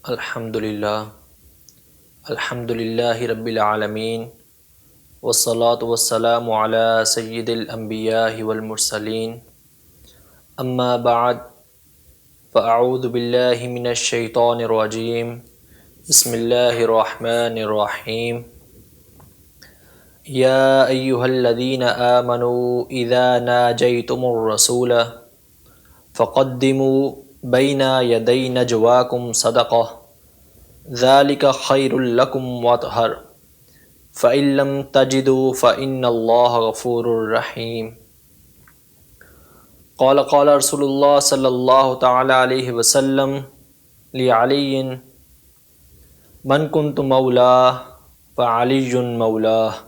الحمد للہ رب العالمین والصلاة والسلام علی سید الانبیاء والمرسلین اما بعد فاعوذ باللہ من الشیطان الرجیم بسم اللہ الرحمن الرحیم یا ایہا الذین آمنوا اذا ناجیتم الرسول فقدموا بین یدی نجواکم صدقہ ذالک خیر لکم واطہر فإن لم تجدوا فإن اللہ غفور رحیم قال رسول اللہ صلی اللہ تعالی علیہ وسلم لعلی من کنت مولاہ فعلی مولاہ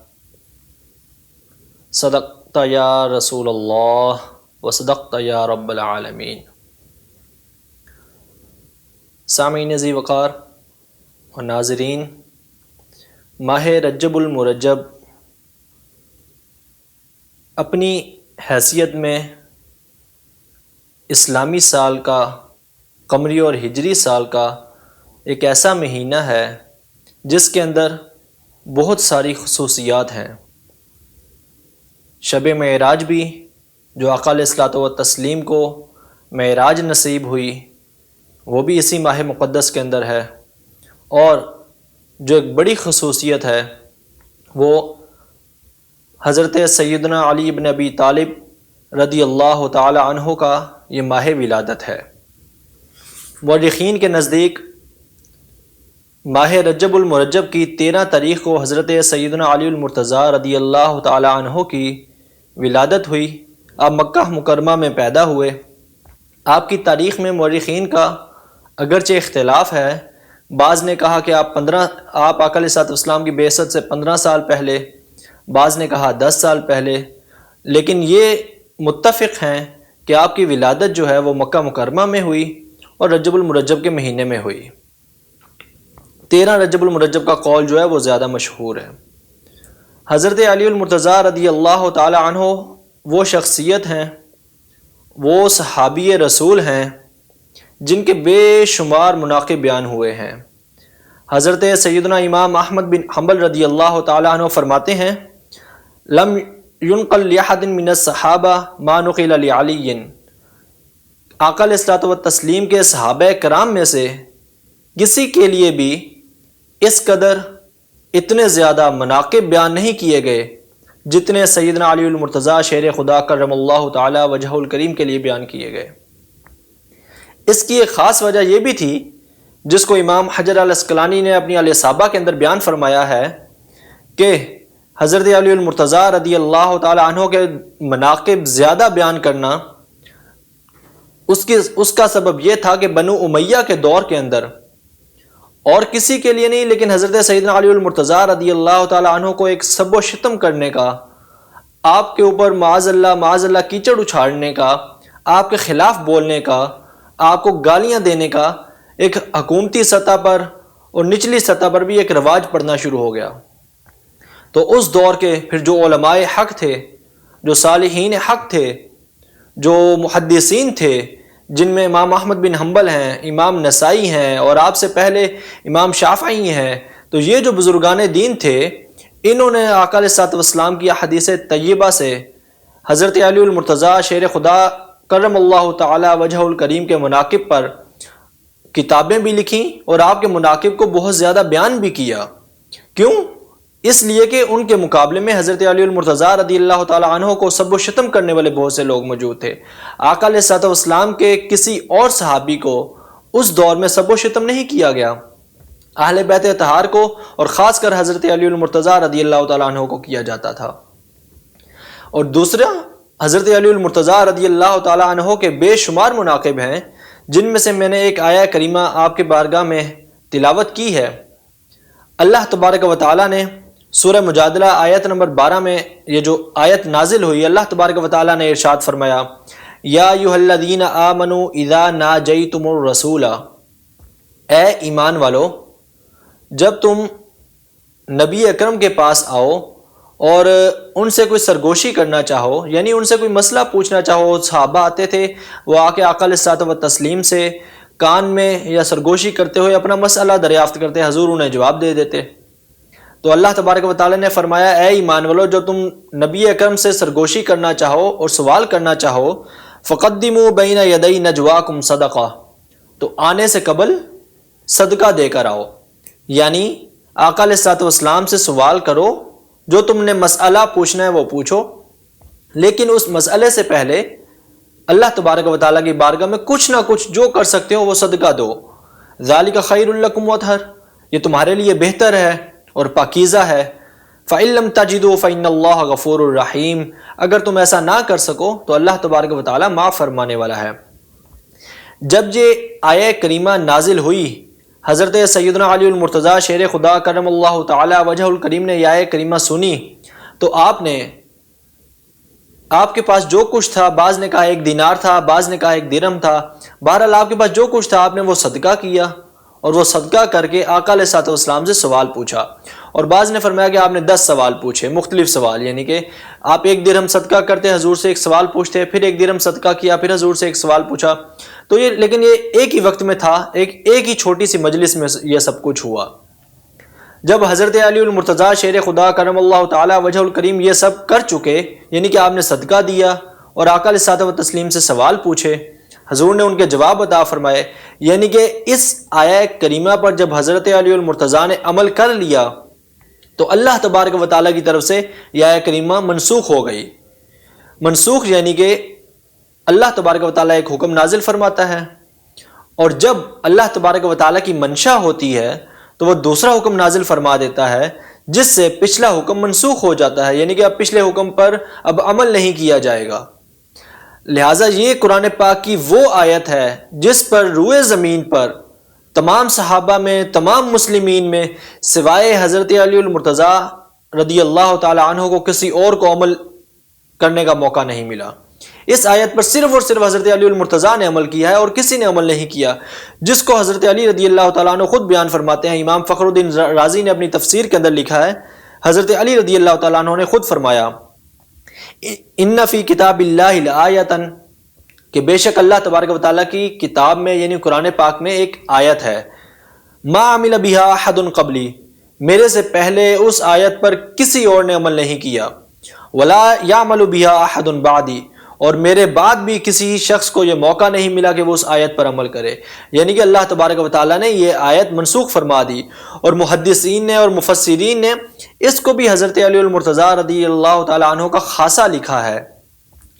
صدقت یا رسول اللہ وصدقت یا رب العالمین۔ سامعین ذی وقار اور ناظرین، ماہ رجب المرجب اپنی حیثیت میں اسلامی سال کا، قمری اور ہجری سال کا ایک ایسا مہینہ ہے جس کے اندر بہت ساری خصوصیات ہیں۔ شب معراج بھی، جو آقا علیہ الصلوۃ والتسلیم کو معراج نصیب ہوئی، وہ بھی اسی ماہ مقدس کے اندر ہے۔ اور جو ایک بڑی خصوصیت ہے وہ حضرت سیدنا علی بن ابی طالب رضی اللہ تعالی عنہ کا یہ ماہ ولادت ہے۔ مورخین کے نزدیک ماہ رجب المرجب کی 13 تاریخ کو حضرت سیدنا علی المرتضیٰ رضی اللہ تعالی عنہ کی ولادت ہوئی۔ آپ مکہ مکرمہ میں پیدا ہوئے۔ آپ کی تاریخ میں مورخین کا اگرچہ اختلاف ہے، بعض نے کہا کہ آپ آقا علیہ الصلوۃ والسلام کی بعثت سے 15 سال پہلے، بعض نے کہا 10 سال پہلے، لیکن یہ متفق ہیں کہ آپ کی ولادت جو ہے وہ مکہ مکرمہ میں ہوئی اور رجب المرجب کے مہینے میں ہوئی۔ 13 رجب المرجب کا قول جو ہے وہ زیادہ مشہور ہے۔ حضرت علی المرتضیٰ رضی اللہ تعالی عنہ وہ شخصیت ہیں، وہ صحابی رسول ہیں جن کے بے شمار مناقب بیان ہوئے ہیں۔ حضرت سیدنا امام احمد بن حنبل رضی اللہ تعالی عنہ فرماتے ہیں لم ينقل لأحد من الصحابہ ما نقل لعلی۔ آقا علیہ الصلوۃ والتسلیم کے صحابہ کرام میں سے کسی کے لیے بھی اس قدر اتنے زیادہ مناقب بیان نہیں کیے گئے جتنے سیدنا علی المرتضیٰ شیر خدا کرم اللہ تعالی وجہہ الکریم کے لیے بیان کیے گئے۔ اس کی ایک خاص وجہ یہ بھی تھی، جس کو امام حجر العسقلانی نے اپنی الاصابہ کے اندر بیان فرمایا ہے، کہ حضرت علی المرتضیٰ رضی اللہ تعالی عنہ کے مناقب زیادہ بیان کرنا اس کا سبب یہ تھا کہ بنو امیہ کے دور کے اندر، اور کسی کے لیے نہیں لیکن حضرت سیدنا علی المرتضیٰ رضی اللہ تعالی عنہ کو ایک سب و شتم کرنے کا، آپ کے اوپر معاذ اللہ کیچڑ اچھاڑنے کا، آپ کے خلاف بولنے کا، آپ کو گالیاں دینے کا ایک حکومتی سطح پر اور نچلی سطح پر بھی ایک رواج پڑنا شروع ہو گیا۔ تو اس دور کے پھر جو علماء حق تھے، جو صالحین حق تھے، جو محدثین تھے، جن میں امام احمد بن حنبل ہیں، امام نسائی ہیں، اور آپ سے پہلے امام شافعی ہیں، تو یہ جو بزرگان دین تھے، انہوں نے آقا علیہ الصلوۃ والسلام کی احادیث طیبہ سے حضرت علی المرتضیٰ شیر خدا کرم اللہ تعالی وجہ الکریم کے مناقب پر کتابیں بھی لکھیں اور آپ کے مناقب کو بہت زیادہ بیان بھی کیا۔ کیوں؟ اس لیے کہ ان کے مقابلے میں حضرت علی المرتضیٰ رضی اللہ تعالی عنہ کو سب و شتم کرنے والے بہت سے لوگ موجود تھے۔ آقا علیہ الصلوۃ والسلام کے کسی اور صحابی کو اس دور میں سب و شتم نہیں کیا گیا، اہل بیت اطہار کو اور خاص کر حضرت علی المرتضیٰ رضی اللہ تعالی عنہ کو کیا جاتا تھا۔ اور دوسرا، حضرت علی المرتضیٰ رضی اللہ تعالی عنہ کے بے شمار مناقب ہیں، جن میں سے میں نے ایک آیہ کریمہ آپ کے بارگاہ میں تلاوت کی ہے۔ اللہ تبارک و تعالی نے سورہ مجادلہ آیت نمبر 12 میں یہ جو آیت نازل ہوئی، اللہ تبارک و تعالی نے ارشاد فرمایا یا ایھا الذین آمنوا اذا ناجیتم الرسول، اے ایمان والو جب تم نبی اکرم کے پاس آؤ اور ان سے کوئی سرگوشی کرنا چاہو، یعنی ان سے کوئی مسئلہ پوچھنا چاہو، صحابہ آتے تھے وہ آ کے آقا علیہ الصلوۃ والتسلیم سے کان میں یا سرگوشی کرتے ہوئے اپنا مسئلہ دریافت کرتے، حضور انہیں جواب دے دیتے۔ تو اللہ تبارک و تعالیٰ نے فرمایا اے ایمان والو، جو تم نبی اکرم سے سرگوشی کرنا چاہو اور سوال کرنا چاہو، فقدموا بین یدی نجواکم صدقہ، تو آنے سے قبل صدقہ دے کر آؤ، یعنی آقا علیہ الصلوۃ والسلام سے سوال کرو، جو تم نے مسئلہ پوچھنا ہے وہ پوچھو، لیکن اس مسئلے سے پہلے اللہ تبارک و تعالیٰ کی بارگاہ میں کچھ نہ کچھ جو کر سکتے ہو وہ صدقہ دو۔ ذالک خیر لکم وطہر، یہ تمہارے لیے بہتر ہے اور پاکیزہ ہے۔ فَإِن لَّمْ تَجِدُوا فَإِنَّ اللَّهَ غَفُورٌ رَحِيمٌ، اگر تم ایسا نہ کر سکو تو اللہ تبارک و تعالیٰ معاف فرمانے والا ہے۔ جب یہ آیہ کریمہ نازل ہوئی، حضرت سیدنا علی المرتضیٰ شیر خدا کرم اللہ تعالی وجہ الکریم نے یہ آیہ کریمہ سنی تو آپ کے پاس جو کچھ تھا، بعض نے کہا 1 دینار تھا، بعض نے کہا 1 درہم تھا، بہرحال آپ کے پاس جو کچھ تھا آپ نے وہ صدقہ کیا، اور وہ صدقہ کر کے آقا علیہ الصلوۃ والسلام سے سوال پوچھا۔ اور بعض نے فرمایا کہ آپ نے 10 سوال پوچھے، مختلف سوال، یعنی کہ آپ 1 درہم صدقہ کرتے، حضور سے 1 سوال پوچھتے، پھر 1 درہم صدقہ کیا، پھر حضور سے 1 سوال پوچھا۔ تو لیکن یہ ایک ہی وقت میں تھا، ایک ہی چھوٹی سی مجلس میں یہ سب کچھ ہوا۔ جب حضرت علی المرتضیٰ شیر خدا کرم اللہ تعالی وجہ الکریم یہ سب کر چکے، یعنی کہ آپ نے صدقہ دیا اور آقا علیہ الصلوۃ والتسلیم سے سوال پوچھے، حضور نے ان کے جواب عطا فرمائے، یعنی کہ اس آیہ کریمہ پر جب حضرت علی المرتضیٰ نے عمل کر لیا تو اللہ تبارک و تعالیٰ کی طرف سے یہ آیہ کریمہ منسوخ ہو گئی۔ منسوخ یعنی کہ اللہ تبارک و تعالیٰ ایک حکم نازل فرماتا ہے، اور جب اللہ تبارک و تعالیٰ کی منشا ہوتی ہے تو وہ دوسرا حکم نازل فرما دیتا ہے، جس سے پچھلا حکم منسوخ ہو جاتا ہے، یعنی کہ اب پچھلے حکم پر اب عمل نہیں کیا جائے گا۔ لہٰذا یہ قرآن پاک کی وہ آیت ہے جس پر روئے زمین پر تمام صحابہ میں، تمام مسلمین میں، سوائے حضرت علی المرتضیٰ رضی اللہ تعالی عنہ کو کسی اور کو عمل کرنے کا موقع نہیں ملا۔ اس آیت پر صرف اور صرف حضرت علی المرتضیٰ نے عمل کیا ہے اور کسی نے عمل نہیں کیا، جس کو حضرت علی رضی اللہ تعالیٰ عنہ خود بیان فرماتے ہیں۔ امام فخر الدین رازی نے اپنی تفسیر کے اندر لکھا ہے، حضرت علی رضی اللہ تعالیٰ عنہ نے خود فرمایا ان فی کتاب اللہ لآیۃ، کہ بے شک اللہ تبارک و تعالیٰ کی کتاب میں یعنی قرآن پاک میں ایک آیت ہے، ما عمل بہا احد قبلی، میرے سے پہلے اس آیت پر کسی اور نے عمل نہیں کیا، ولا یعمل بہا احد بعدی، اور میرے بعد بھی کسی شخص کو یہ موقع نہیں ملا کہ وہ اس آیت پر عمل کرے، یعنی کہ اللہ تبارک و تعالیٰ نے یہ آیت منسوخ فرما دی۔ اور محدثین نے اور مفسرین نے اس کو بھی حضرت علی المرتضیٰ رضی اللہ تعالیٰ عنہ کا خاصہ لکھا ہے،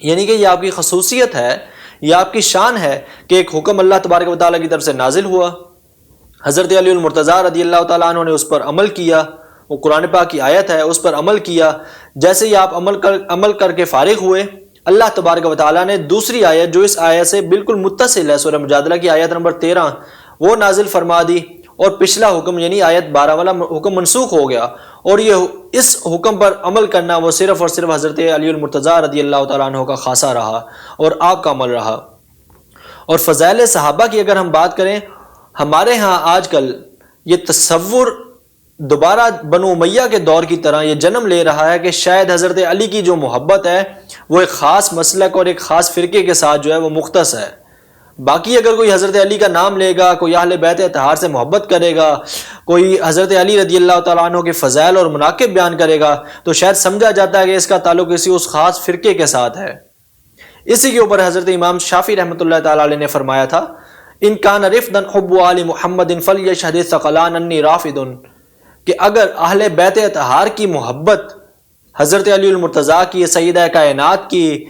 یعنی کہ یہ آپ کی خصوصیت ہے، یہ آپ کی شان ہے کہ ایک حکم اللہ تبارک و تعالیٰ کی طرف سے نازل ہوا، حضرت علی المرتضیٰ رضی اللہ تعالیٰ عنہ نے اس پر عمل کیا، وہ قرآن پاک کی آیت ہے، اس پر عمل کیا۔ جیسے ہی آپ عمل کر کے فارغ ہوئے، اللہ تبارک و تعالیٰ نے دوسری آیت جو اس آیت سے بالکل متصل ہے، سورہ مجادلہ کی آیت نمبر 13، وہ نازل فرما دی، اور پچھلا حکم یعنی آیت 12 والا حکم منسوخ ہو گیا، اور یہ اس حکم پر عمل کرنا وہ صرف اور صرف حضرت علی المرتضیٰ رضی اللہ تعالیٰ عنہ کا خاصہ رہا اور آپ کا عمل رہا۔ اور فضائل صحابہ کی اگر ہم بات کریں، ہمارے ہاں آج کل یہ تصور دوبارہ بنو امیہ کے دور کی طرح یہ جنم لے رہا ہے کہ شاید حضرت علی کی جو محبت ہے وہ ایک خاص مسلک اور ایک خاص فرقے کے ساتھ جو ہے وہ مختص ہے۔ باقی اگر کوئی حضرت علی کا نام لے گا، کوئی اہل بیت اطہار سے محبت کرے گا، کوئی حضرت علی رضی اللہ تعالیٰ عنہ کے فضائل اور مناقب بیان کرے گا، تو شاید سمجھا جاتا ہے کہ اس کا تعلق کسی اس خاص فرقے کے ساتھ ہے۔ اسی کے اوپر حضرت امام شافعی رحمۃ اللہ تعالیٰ علیہ نے فرمایا تھا، ان کان رفدا حب آل محمد فلیشہد الثقلان انی رافد، کہ اگر اہل بیت اطہار کی محبت، حضرت علی المرتضیٰ کی، سیدہ کائنات کی،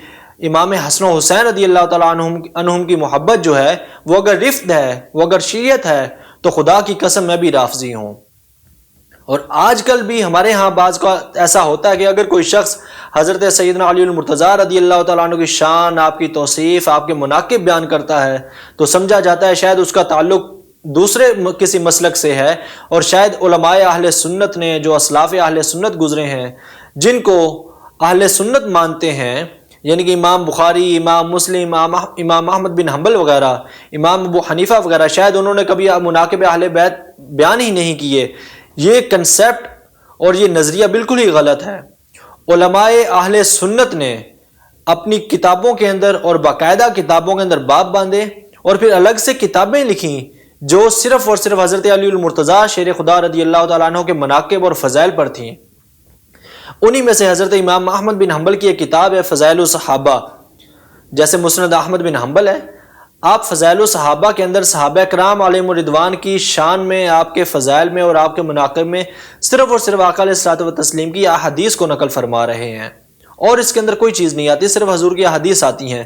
امام حسن و حسین رضی اللہ تعالیٰ عنہم کی محبت جو ہے وہ اگر رفد ہے، وہ اگر شیعت ہے، تو خدا کی قسم میں بھی رافضی ہوں۔ اور آج کل بھی ہمارے ہاں بعض کا ایسا ہوتا ہے کہ اگر کوئی شخص حضرت سیدنا علی المرتضیٰ رضی اللہ تعالیٰ عنہ کی شان، آپ کی توصیف، آپ کے مناقب بیان کرتا ہے تو سمجھا جاتا ہے شاید اس کا تعلق دوسرے کسی مسلک سے ہے، اور شاید علماء اہل سنت نے، جو اسلاف اہل سنت گزرے ہیں، جن کو اہل سنت مانتے ہیں، یعنی کہ امام بخاری، امام مسلم، امام احمد بن حنبل وغیرہ، امام ابو حنیفہ وغیرہ، شاید انہوں نے کبھی مناقب اہل بیت بیان ہی نہیں کیے۔ یہ کنسیپٹ اور یہ نظریہ بالکل ہی غلط ہے۔ علماء اہل سنت نے اپنی کتابوں کے اندر اور باقاعدہ کتابوں کے اندر باب باندھے اور پھر الگ سے کتابیں لکھیں جو صرف اور صرف حضرت علی المرتضیٰ شیر خدا رضی اللہ تعالیٰ عنہ کے مناقب اور فضائل پر تھیں۔ انہی میں سے حضرت امام احمد بن حنبل کی ایک کتاب ہے فضائل الصحابہ، جیسے مسند احمد بن حنبل ہے، آپ فضائل الصحابہ کے اندر صحابہ کرام علیہم الرضوان کی شان میں، آپ کے فضائل میں اور آپ کے مناقب میں صرف اور صرف آقا علیہ الصلوۃ والتسلیم کی احادیث کو نقل فرما رہے ہیں، اور اس کے اندر کوئی چیز نہیں آتی، صرف حضور کی احادیث آتی ہیں۔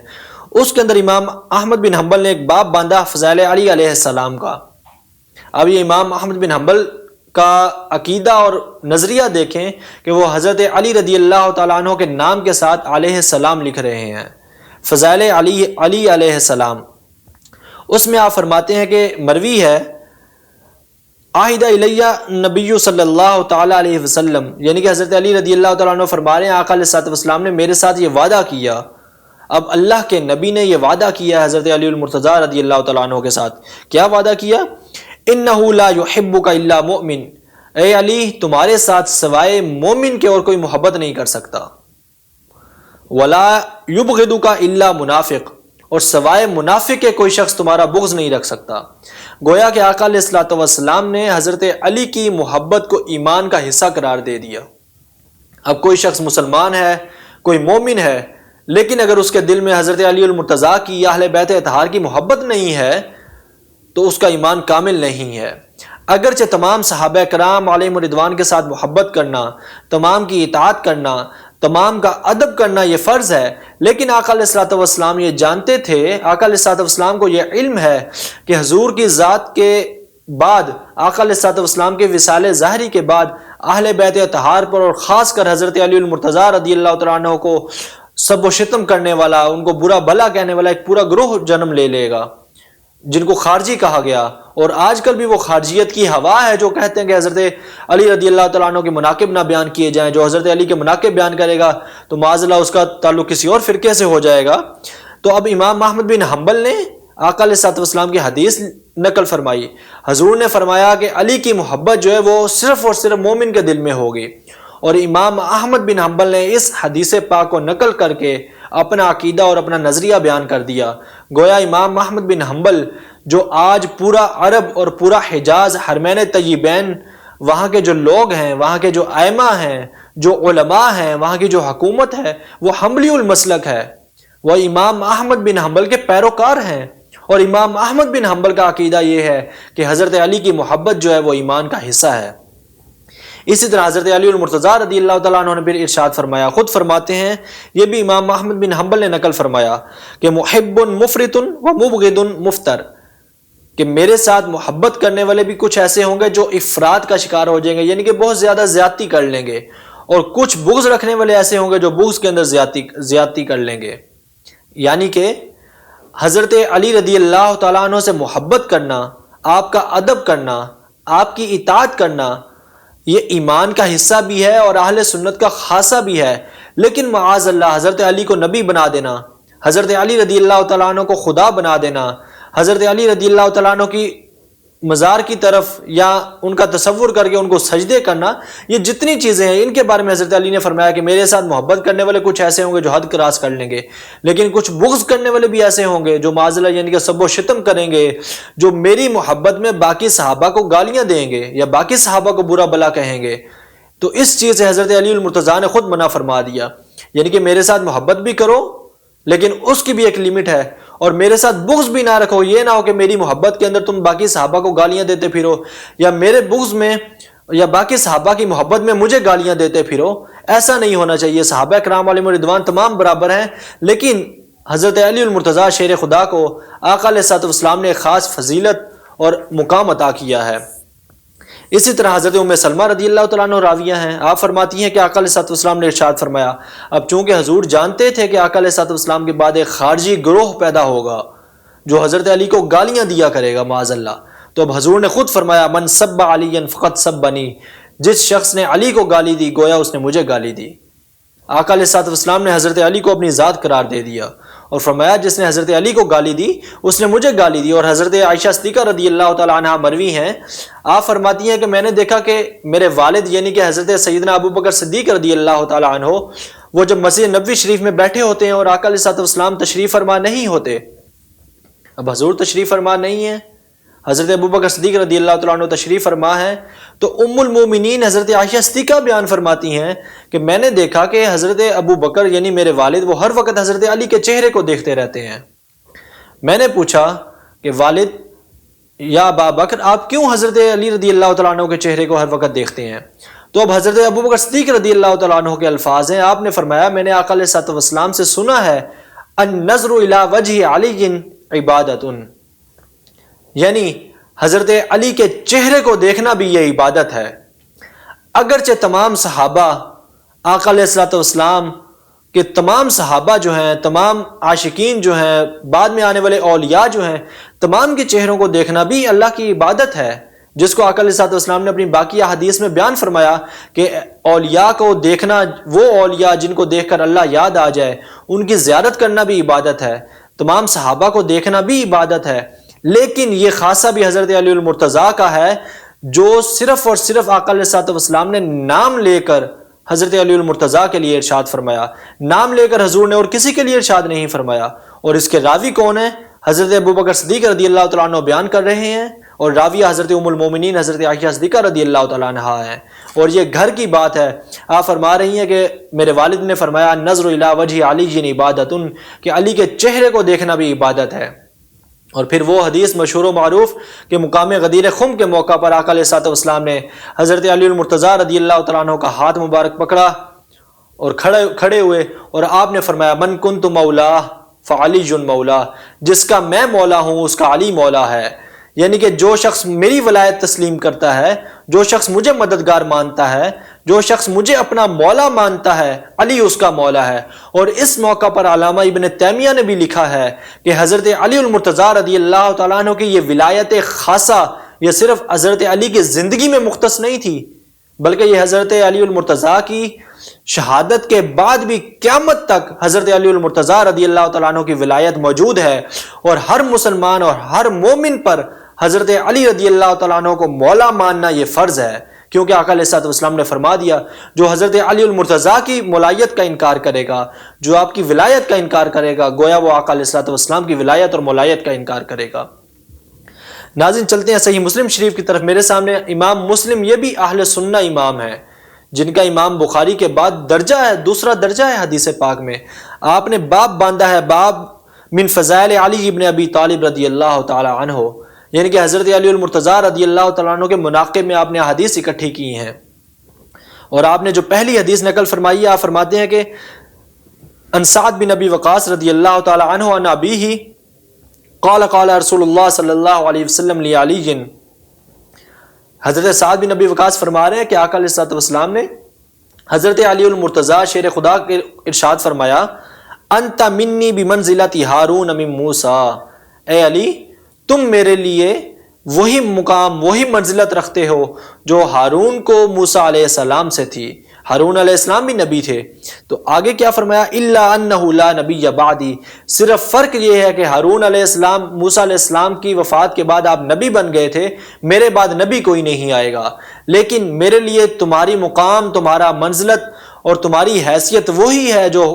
اس کے اندر امام احمد بن حنبل نے ایک باب باندھا فضائل علی علیہ السلام کا۔ اب یہ امام احمد بن حنبل کا عقیدہ اور نظریہ دیکھیں کہ وہ حضرت علی رضی اللہ تعالیٰ عنہ کے نام کے ساتھ علیہ السلام لکھ رہے ہیں، فضائل علی علیہ السلام۔ اس میں آپ فرماتے ہیں کہ مروی ہے عہد الیہ نبی صلی اللہ تعالیٰ علیہ وسلم، یعنی کہ حضرت علی رضی اللہ تعالیٰ عنہ فرما رہے ہیں آقا علیہ الصلوۃ والسلام نے میرے ساتھ یہ وعدہ کیا۔ اب اللہ کے نبی نے یہ وعدہ کیا حضرت علی المرتضیٰ رضی اللہ تعالیٰ عنہ کے ساتھ، کیا وعدہ کیا؟ انہ لا یحبک الا مؤمن، اے علی تمہارے ساتھ سوائے مومن کے اور کوئی محبت نہیں کر سکتا، ولا یبغضک الا منافق، اور سوائے منافق کے کوئی شخص تمہارا بغض نہیں رکھ سکتا۔ گویا کہ آقا علیہ الصلوۃ والسلام نے حضرت علی کی محبت کو ایمان کا حصہ قرار دے دیا۔ اب کوئی شخص مسلمان ہے، کوئی مومن ہے، لیکن اگر اس کے دل میں حضرت علی المرتضیٰ کی یا اہل بیت اطہار کی محبت نہیں ہے تو اس کا ایمان کامل نہیں ہے۔ اگرچہ تمام صحابہ کرام علیہم الرضوان کے ساتھ محبت کرنا، تمام کی اطاعت کرنا، تمام کا ادب کرنا یہ فرض ہے، لیکن آقا علیہ الصلوۃ والسلام یہ جانتے تھے، آقا علیہ الصلوۃ والسلام کو یہ علم ہے کہ حضور کی ذات کے بعد، آقا علیہ الصلوۃ والسلام کے وصال ظاہری کے بعد اہل بیت اطہار پر اور خاص کر حضرت علی المرتضیٰ رضی اللہ تعالیٰ عنہ کو سب و شتم کرنے والا، ان کو برا بھلا کہنے والا ایک پورا گروہ جنم لے لے گا، جن کو خارجی کہا گیا۔ اور آج کل بھی وہ خارجیت کی ہوا ہے جو کہتے ہیں کہ حضرت علی رضی اللہ تعالیٰ عنہ کے مناقب نہ بیان کیے جائیں، جو حضرت علی کے مناقب بیان کرے گا تو معاذ اللہ اس کا تعلق کسی اور فرقے سے ہو جائے گا۔ تو اب امام احمد بن حنبل نے آقا علیہ الصلوۃ والسلام کی حدیث نقل فرمائی، حضور نے فرمایا کہ علی کی محبت جو ہے وہ صرف اور صرف مومن کے دل میں ہوگی، اور امام احمد بن حنبل نے اس حدیث پاک کو نقل کر کے اپنا عقیدہ اور اپنا نظریہ بیان کر دیا۔ گویا امام احمد بن حنبل جو آج پورا عرب اور پورا حجاز حرمین طیبین، وہاں کے جو لوگ ہیں، وہاں کے جو ائمہ ہیں، جو علماء ہیں، وہاں کی جو حکومت ہے، وہ حنبلی المسلک ہے، وہ امام احمد بن حنبل کے پیروکار ہیں، اور امام احمد بن حنبل کا عقیدہ یہ ہے کہ حضرت علی کی محبت جو ہے وہ ایمان کا حصہ ہے۔ اسی طرح حضرت علی المرتضیٰ رضی اللہ تعالیٰ عنہ نے پھر ارشاد فرمایا، خود فرماتے ہیں، یہ بھی امام احمد بن حنبل نے نقل فرمایا کہ محب مفرط و مبغض مفتر، کہ میرے ساتھ محبت کرنے والے بھی کچھ ایسے ہوں گے جو افراد کا شکار ہو جائیں گے، یعنی کہ بہت زیادہ زیادتی کر لیں گے، اور کچھ بغض رکھنے والے ایسے ہوں گے جو بغض کے اندر زیادتی کر لیں گے۔ یعنی کہ حضرت علی رضی اللہ تعالیٰ عنہ سے محبت کرنا، آپ کا ادب کرنا، آپ کی اطاعت کرنا، یہ ایمان کا حصہ بھی ہے اور اہل سنت کا خاصہ بھی ہے، لیکن معاذ اللہ حضرت علی کو نبی بنا دینا، حضرت علی رضی اللہ تعالیٰ عنہ کو خدا بنا دینا، حضرت علی رضی اللہ تعالیٰ عنہ کی مزار کی طرف یا ان کا تصور کر کے ان کو سجدے کرنا، یہ جتنی چیزیں ہیں ان کے بارے میں حضرت علی نے فرمایا کہ میرے ساتھ محبت کرنے والے کچھ ایسے ہوں گے جو حد کراس کر لیں گے، لیکن کچھ بغض کرنے والے بھی ایسے ہوں گے جو معاذ اللہ یعنی کہ سب و شتم کریں گے، جو میری محبت میں باقی صحابہ کو گالیاں دیں گے یا باقی صحابہ کو برا بھلا کہیں گے۔ تو اس چیز سے حضرت علی المرتضیٰ نے خود منع فرما دیا، یعنی کہ میرے ساتھ محبت بھی کرو لیکن اس کی بھی ایک لمٹ ہے، اور میرے ساتھ بغض بھی نہ رکھو، یہ نہ ہو کہ میری محبت کے اندر تم باقی صحابہ کو گالیاں دیتے پھرو، یا میرے بغض میں یا باقی صحابہ کی محبت میں مجھے گالیاں دیتے پھرو، ایسا نہیں ہونا چاہیے۔ صحابہ کرام علیہم الرضوان تمام برابر ہیں، لیکن حضرت علی المرتضیٰ شیر خدا کو آقا علیہ الصلوۃ والسلام نے خاص فضیلت اور مقام عطا کیا ہے۔ اسی طرح حضرت ام سلمہ رضی اللہ تعالیٰ عنہ راویہ ہیں، آپ فرماتی ہیں کہ آقا علیہ الصلوۃ والسلام نے ارشاد فرمایا، اب چونکہ حضور جانتے تھے کہ آقا علیہ الصلوۃ والسلام کے بعد ایک خارجی گروہ پیدا ہوگا جو حضرت علی کو گالیاں دیا کرے گا معاذ اللہ، تو اب حضور نے خود فرمایا، من سب علی فقط سبنی، جس شخص نے علی کو گالی دی گویا اس نے مجھے گالی دی۔ آقا علیہ الصلوۃ والسلام نے حضرت علی کو اپنی ذات قرار دے دیا اور فرمایا جس نے حضرت علی کو گالی دی اس نے مجھے گالی دی۔ اور حضرت عائشہ صدیقہ رضی اللہ تعالیٰ عنہ مروی ہیں، آپ فرماتی ہیں کہ میں نے دیکھا کہ میرے والد یعنی کہ حضرت سیدنا ابو بکر صدیق رضی اللہ تعالیٰ عنہ، وہ جب مسجد نبوی شریف میں بیٹھے ہوتے ہیں اور آقا علیہ الصلوۃ والسلام تشریف فرما نہیں ہوتے اب حضور تشریف فرما نہیں ہے، حضرت ابوبکر صدیق رضی اللہ تعالیٰ عنہ تشریف فرما ہے، تو ام المومنین حضرت عائشہ صدیقہ بیان فرماتی ہیں کہ میں نے دیکھا کہ حضرت ابوبکر یعنی میرے والد وہ ہر وقت حضرت علی کے چہرے کو دیکھتے رہتے ہیں۔ میں نے پوچھا کہ والد یا ابا بکر آپ کیوں حضرت علی رضی اللہ تعالیٰ عنہ کے چہرے کو ہر وقت دیکھتے ہیں؟ تو اب حضرت ابوبکر صدیق رضی اللہ تعالیٰ عنہ کے الفاظ ہیں، آپ نے فرمایا میں نے آقا علیہ الصلوۃ والسلام سے سنا ہے النظر الی وجہ علی عبادت، یعنی حضرت علی کے چہرے کو دیکھنا بھی یہ عبادت ہے۔ اگرچہ تمام صحابہ آقا علیہ الصلوۃ والسلام کہ تمام صحابہ جو ہیں، تمام عاشقین جو ہیں، بعد میں آنے والے اولیاء جو ہیں، تمام کے چہروں کو دیکھنا بھی اللہ کی عبادت ہے، جس کو آقا علیہ الصلوۃ والسلام نے اپنی باقی احادیث میں بیان فرمایا کہ اولیاء کو دیکھنا، وہ اولیاء جن کو دیکھ کر اللہ یاد آ جائے ان کی زیارت کرنا بھی عبادت ہے، تمام صحابہ کو دیکھنا بھی عبادت ہے۔ لیکن یہ خاصہ بھی حضرت علی المرتضیٰ کا ہے، جو صرف اور صرف آقا علیہ الصلوۃ والسلام نے نام لے کر حضرت علی المرتضیٰ کے لیے ارشاد فرمایا، نام لے کر حضور نے اور کسی کے لیے ارشاد نہیں فرمایا۔ اور اس کے راوی کون ہیں؟ حضرت ابوبکر صدیق رضی اللہ تعالیٰ عنہ بیان کر رہے ہیں، اور راویہ حضرت ام المومنین حضرت عائشہ صدیقہ رضی اللہ تعالیٰ عنہا ہے، اور یہ گھر کی بات ہے۔ آپ فرما رہی ہیں کہ میرے والد نے فرمایا نظر الی وجہ علی عبادت، کہ علی کے چہرے کو دیکھنا بھی عبادت ہے۔ اور پھر وہ حدیث مشہور و معروف کہ مقام غدیر خم کے موقع پر آقا علیہ الصلوۃ والسلام نے حضرت علی المرتضیٰ رضی اللہ تعالیٰ عنہ کا ہاتھ مبارک پکڑا اور کھڑے ہوئے، اور آپ نے فرمایا من کنت مولا فعلی مولا، جس کا میں مولا ہوں اس کا علی مولا ہے، یعنی کہ جو شخص میری ولایت تسلیم کرتا ہے، جو شخص مجھے مددگار مانتا ہے، جو شخص مجھے اپنا مولا مانتا ہے، علی اس کا مولا ہے۔ اور اس موقع پر علامہ ابن تیمیہ نے بھی لکھا ہے کہ حضرت علی المرتضیٰ رضی اللہ تعالیٰ عنہ کی یہ ولایت خاصہ یہ صرف حضرت علی کی زندگی میں مختص نہیں تھی، بلکہ یہ حضرت علی المرتضیٰ کی شہادت کے بعد بھی قیامت تک حضرت علی المرتضیٰ رضی اللہ تعالیٰ عنہ کی ولایت موجود ہے، اور ہر مسلمان اور ہر مومن پر حضرت علی رضی اللہ تعالیٰ عنہ کو مولا ماننا یہ فرض ہے، کیونکہ آقا علیہ الصلوۃ والسلام نے فرما دیا جو حضرت علی المرتضیٰ کی مولایت کا انکار کرے گا، جو آپ کی ولایت کا انکار کرے گا، گویا وہ آقا علیہ الصلوۃ والسلام کی ولایت اور مولایت کا انکار کرے گا۔ ناظرین چلتے ہیں صحیح مسلم شریف کی طرف۔ میرے سامنے امام مسلم یہ بھی اہل سنہ امام ہے، جن کا امام بخاری کے بعد درجہ ہے، دوسرا درجہ ہے حدیث پاک میں۔ آپ نے باب باندھا ہے، باب من فضائل علی ابن ابی طالب رضی اللہ تعالی عنہ، یعنی کہ حضرت علی المرتضیٰ رضی اللہ تعالیٰ عنہ کے مناقب میں آپ نے حدیث اکٹھی کی ہیں۔ اور آپ نے جو پہلی حدیث نقل فرمائی ہے، آپ فرماتے ہیں کہ ان سعد بن ابی وقاص رضی اللہ تعالیٰ عنہ عن ابیہ قال قال رسول اللہ صلی اللہ علیہ وسلم لعلی، حضرت سعد بن ابی وقاص فرما رہے ہیں کہ آقا علیہ الصلوۃ والسلام نے حضرت علی المرتضیٰ شیر خدا کے ارشاد فرمایا انت منی بمنزلۃ ہارون من موسیٰ، اے علی تم میرے لیے وہی مقام وہی منزلت رکھتے ہو جو ہارون کو موسیٰ علیہ السلام سے تھی۔ ہارون علیہ السلام بھی نبی تھے، تو آگے کیا فرمایا الا انہ لا نبی بعدی، صرف فرق یہ ہے کہ ہارون علیہ السلام موسیٰ علیہ السلام کی وفات کے بعد آپ نبی بن گئے تھے، میرے بعد نبی کوئی نہیں آئے گا، لیکن میرے لیے تمہاری مقام، تمہارا منزلت اور تمہاری حیثیت وہی ہے جو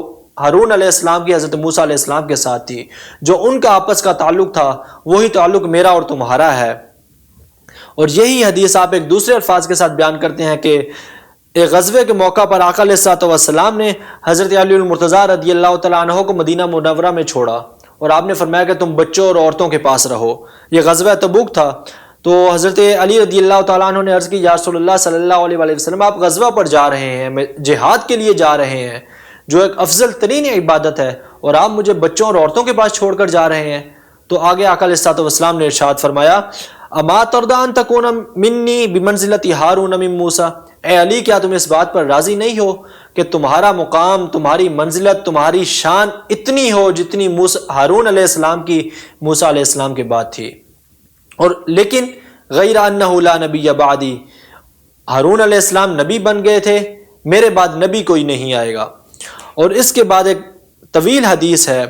ہارون علیہ السلام کی حضرت موسیٰ علیہ السلام کے ساتھ تھی، جو ان کا آپس کا تعلق تھا وہی تعلق میرا اور تمہارا ہے۔ اور یہی حدیث آپ ایک دوسرے الفاظ کے ساتھ بیان کرتے ہیں کہ ایک غزوے کے موقع پر آقا علیہ الصلوۃ والسلام نے حضرت علی المرتضیٰ رضی اللہ تعالیٰ عنہ کو مدینہ منورہ میں چھوڑا، اور آپ نے فرمایا کہ تم بچوں اور عورتوں کے پاس رہو۔ یہ غزوہ تبوک تھا، تو حضرت علی رضی اللہ تعالیٰ عنہ نے عرض کی یا رسول اللہ صلی اللہ علیہ وسلم آپ غزوہ پر جا رہے ہیں، جہاد کے لیے جا رہے ہیں جو ایک افضل ترین عبادت ہے، اور آپ مجھے بچوں اور عورتوں کے پاس چھوڑ کر جا رہے ہیں۔ تو آگے آقا علیہ الصلوۃ والسلام نے ارشاد فرمایا اما ترضی ان تکون منی بمنزلۃ ہارون من موسیٰ، اے علی کیا تم اس بات پر راضی نہیں ہو کہ تمہارا مقام، تمہاری منزلت، تمہاری شان اتنی ہو جتنی ہارون علیہ السلام کی موسیٰ علیہ السلام کے بعد تھی؟ اور لیکن غیر انہ لا نبی بعدی، ہارون علیہ السلام نبی بن گئے تھے، میرے بعد نبی کوئی نہیں آئے گا۔ اور اس کے بعد ایک طویل حدیث ہے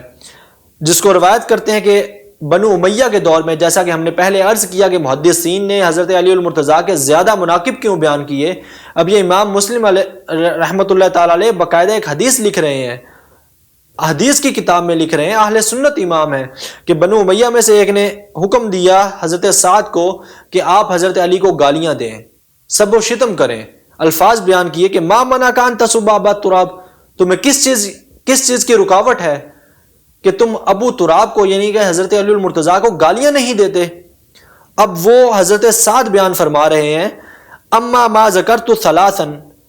جس کو روایت کرتے ہیں کہ بنو امیہ کے دور میں، جیسا کہ ہم نے پہلے عرض کیا کہ محدثین نے حضرت علی المرتضیٰ کے زیادہ مناقب کیوں بیان کیے، اب یہ امام مسلم رحمۃ اللہ تعالی علیہ باقاعدہ ایک حدیث لکھ رہے ہیں۔ حدیث کی کتاب میں لکھ رہے ہیں، اہل سنت امام ہیں، کہ بنو امیہ میں سے ایک نے حکم دیا حضرت سعد کو کہ آپ حضرت علی کو گالیاں دیں، سب و شتم کریں، الفاظ بیان کیے کہ ما منع کان تسب ابا تراب، تمہیں کس چیز کی رکاوٹ ہے کہ تم ابو تراب کو یعنی کہ حضرت علی المرتضیٰ کو گالیاں نہیں دیتے۔ اب وہ حضرت سعد بیان فرما رہے ہیں، اما ما ذکرت ثلاثا،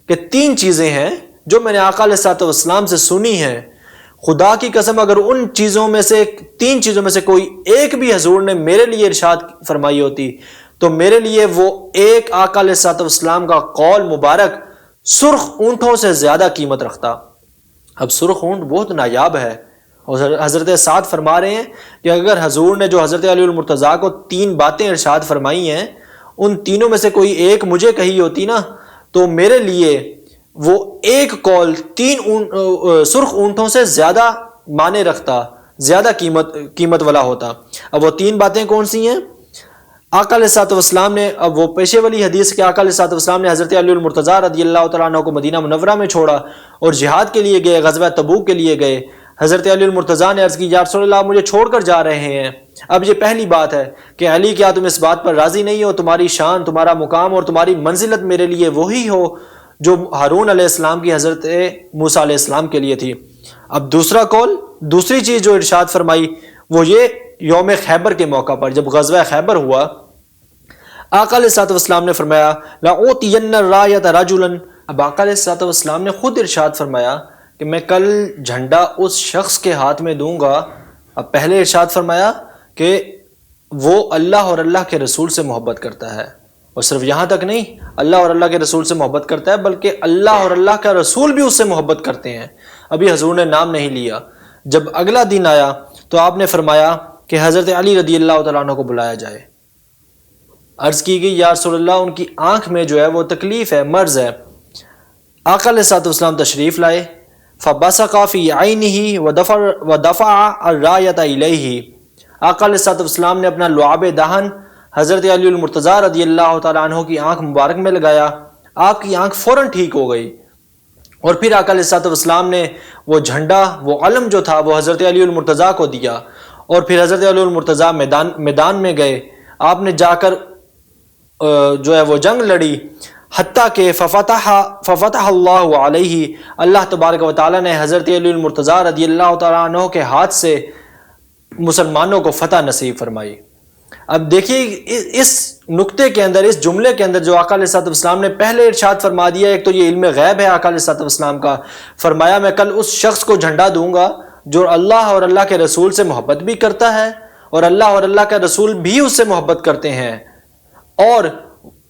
کہ 3 چیزیں ہیں جو میں نے آقا علیہ الصلوۃ والسلام سے سنی ہیں، خدا کی قسم اگر ان چیزوں میں سے 3 چیزوں میں سے کوئی ایک بھی حضور نے میرے لیے ارشاد فرمائی ہوتی تو میرے لیے وہ ایک آقا علیہ الصلوۃ والسلام کا قول مبارک سرخ اونٹوں سے زیادہ قیمت رکھتا۔ اب سرخ اونٹ بہت نایاب ہے، اور حضرت سعد فرما رہے ہیں کہ اگر حضور نے جو حضرت علی المرتضیٰ کو 3 باتیں ارشاد فرمائی ہیں ان تینوں میں سے کوئی ایک مجھے کہی ہوتی نا تو میرے لیے وہ ایک قول 3 سرخ اونٹوں سے زیادہ معنی رکھتا، زیادہ قیمت والا ہوتا۔ اب وہ 3 باتیں کون سی ہیں؟ آقا علیہ الصلوۃ والسلام نے، اب وہ پیشے والی حدیث کہ آقا علیہ الصلوۃ والسلام نے حضرت علی المرتضیٰ رضی اللہ تعالیٰ عنہ کو مدینہ منورہ میں چھوڑا اور جہاد کے لیے گئے، غزوہ تبوک کے لیے گئے۔ حضرت علی المرتضیٰ نے عرض کی، یا رسول اللہ آپ مجھے چھوڑ کر جا رہے ہیں۔ اب یہ پہلی بات ہے کہ علی کیا تم اس بات پر راضی نہیں ہو؟ تمہاری شان، تمہارا مقام اور تمہاری منزلت میرے لیے وہی ہو جو ہارون علیہ السلام کی حضرت موسیٰ علیہ السلام کے لیے تھی۔ اب دوسرا قول، دوسری چیز جو ارشاد فرمائی وہ یہ یوم خیبر کے موقع پر جب غزوہ خیبر ہوا، آقا علیہ الصلوۃ والسلام نے فرمایا لَأُعْطِيَنَّ الرَّایَةَ رَجُلًا، اب آقا علیہ الصلوۃ والسلام نے خود ارشاد فرمایا کہ میں کل جھنڈا اس شخص کے ہاتھ میں دوں گا۔ اب پہلے ارشاد فرمایا کہ وہ اللہ اور اللہ کے رسول سے محبت کرتا ہے، اور صرف یہاں تک نہیں، اللہ اور اللہ کے رسول سے محبت کرتا ہے بلکہ اللہ اور اللہ کا رسول بھی اس سے محبت کرتے ہیں۔ ابھی حضور نے نام نہیں لیا۔ جب اگلا دن آیا تو آپ نے فرمایا کہ حضرت علی رضی اللہ تعالیٰ عنہ کو بلایا جائے۔ عرض کی گئی یا رسول اللہ ان کی آنکھ میں جو ہے وہ تکلیف ہے، مرض ہے۔ آقا علیہ الصلوۃ والسلام تشریف لائے، فبصق فی عینہ ودفع الرایۃ الیہ، آقا علیہ الصلوۃ والسلام نے اپنا لعاب دہن حضرت علی المرتضیٰ رضی اللہ تعالیٰ عنہ کی آنکھ مبارک میں لگایا، آپ کی آنکھ فوراً ٹھیک ہو گئی۔ اور پھر آقا علیہ الصلوۃ والسلام نے وہ جھنڈا، وہ علم جو تھا وہ حضرت علی المرتضیٰ کو دیا، اور پھر حضرت علی المرتضیٰ میدان میں گئے، آپ نے جا کر جو ہے وہ جنگ لڑی، حتیٰ کہ ففتح اللہ علیہ، اللہ تبارک و تعالیٰ نے حضرت علی المرتضیٰ رضی اللہ تعالیٰ عنہ کے ہاتھ سے مسلمانوں کو فتح نصیب فرمائی۔ اب دیکھیے اس نقطے کے اندر، اس جملے کے اندر جو آقا علیہ الصلوۃ والسلام نے پہلے ارشاد فرما دیا، ایک تو یہ علم غیب ہے آقا علیہ الصلوۃ والسلام کا، فرمایا میں کل اس شخص کو جھنڈا دوں گا جو اللہ اور اللہ کے رسول سے محبت بھی کرتا ہے اور اللہ اور اللہ کا رسول بھی اس سے محبت کرتے ہیں، اور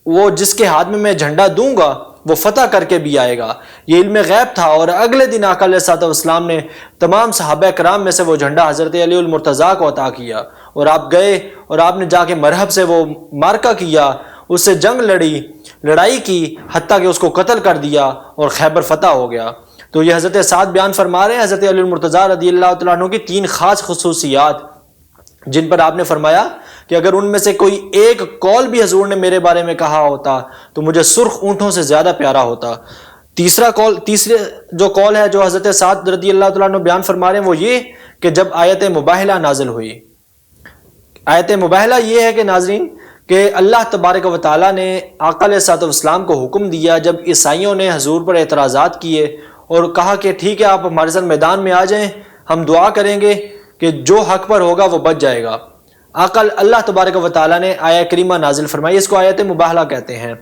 وہ جس کے ہاتھ میں جھنڈا دوں گا وہ فتح کر کے بھی آئے گا۔ یہ علم غیب تھا، اور اگلے دن آقا علیہ الصلوۃ والسلام نے تمام صحابہ کرام میں سے وہ جھنڈا حضرت علی المرتضیٰ کو عطا کیا، اور آپ گئے اور آپ نے جا کے مرحب سے وہ مارکہ کیا، اس سے جنگ لڑائی کی، حتیٰ کہ اس کو قتل کر دیا اور خیبر فتح ہو گیا۔ تو یہ حضرت سعد بیان فرما رہے ہیں حضرت علی المرتضیٰ رضی اللہ تعالیٰ عنہ کی 3 خاص خصوصیات، جن پر آپ نے فرمایا کہ اگر ان میں سے کوئی ایک قول بھی حضور نے میرے بارے میں کہا ہوتا تو مجھے سرخ اونٹوں سے زیادہ پیارا ہوتا۔ تیسرے جو قول ہے جو حضرت سعد رضی اللہ تعالیٰ عنہ بیان فرما رہے ہیں وہ یہ کہ جب آیت مباہلہ نازل ہوئی، آیت مباہلہ یہ ہے کہ ناظرین کہ اللہ تبارک و تعالیٰ نے آقا علیہ الصلوۃ والسلام کو حکم دیا، جب عیسائیوں نے حضور پر اعتراضات کیے اور کہا کہ ٹھیک ہے آپ ہمارے ساتھ میدان میں آ جائیں، ہم دعا کریں گے کہ جو حق پر ہوگا وہ بچ جائے گا، اللہ تبارک و تعالیٰ نے آیہ کریمہ نازل فرمائی، اس کو آیت مباہلہ کہتے ہیں۔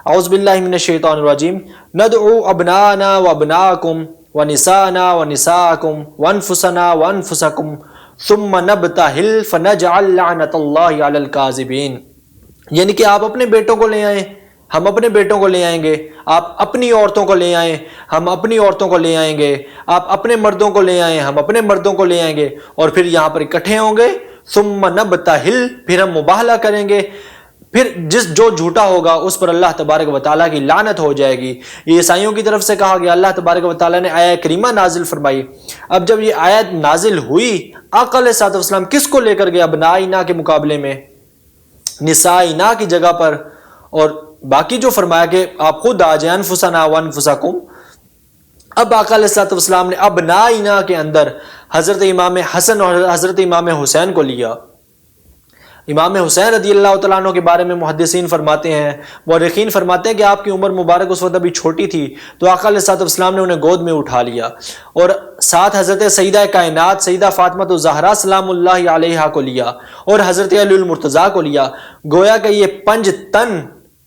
اعوذ باللہ من الشیطان الرجیم، ندعو ابناءنا وابناءکم ونساءنا ونساءکم وانفسنا وانفسکم ثم نبتہل فنجعل لعنت اللہ علی الکاذبین، یعنی کہ آپ اپنے بیٹوں کو لے آئیں، ہم اپنے بیٹوں کو لے آئیں گے، آپ اپنی عورتوں کو لے آئیں، ہم اپنی عورتوں کو لے آئیں گے، آپ اپنے مردوں کو لے آئیں، ہم اپنے مردوں کو لے آئیں گے، اور پھر یہاں پر اکٹھے ہوں گے، ثم نبتہل، پھر ہم مباہلہ کریں گے، پھر جو جھوٹا ہوگا اس پر اللہ تبارک و تعالیٰ کی لعنت ہو جائے گی۔ یہ عیسائیوں کی طرف سے کہا گیا، اللہ تبارک و تعالیٰ نے آیہ کریمہ نازل فرمائی۔ اب جب یہ آیت نازل ہوئی، آقا علیہ الصلوۃ والسلام کس کو لے کر گیا ابنائنا کے مقابلے میں؟ نسائنا کی جگہ پر، اور باقی جو فرمایا کہ آپ خود آ جائیں، انفسنا وانفسکم، اب آقا علیہ الصلوۃ والسلام نے ابنائنا کے اندر حضرت امام حسن اور حضرت امام حسین کو لیا۔ امام حسین رضی اللہ تعالیٰ عنہ کے بارے میں محدثین فرماتے ہیں، مورخین فرماتے ہیں کہ آپ کی عمر مبارک اس وقت ابھی چھوٹی تھی، تو آقا علیہ الصلوۃ والسلام نے انہیں گود میں اٹھا لیا، اور ساتھ حضرت سیدہ کائنات سیدہ فاطمہ الزہرا سلام اللہ علیہا کو لیا، اور حضرت علی المرتضیٰ کو لیا۔ گویا کہ یہ 5 تن،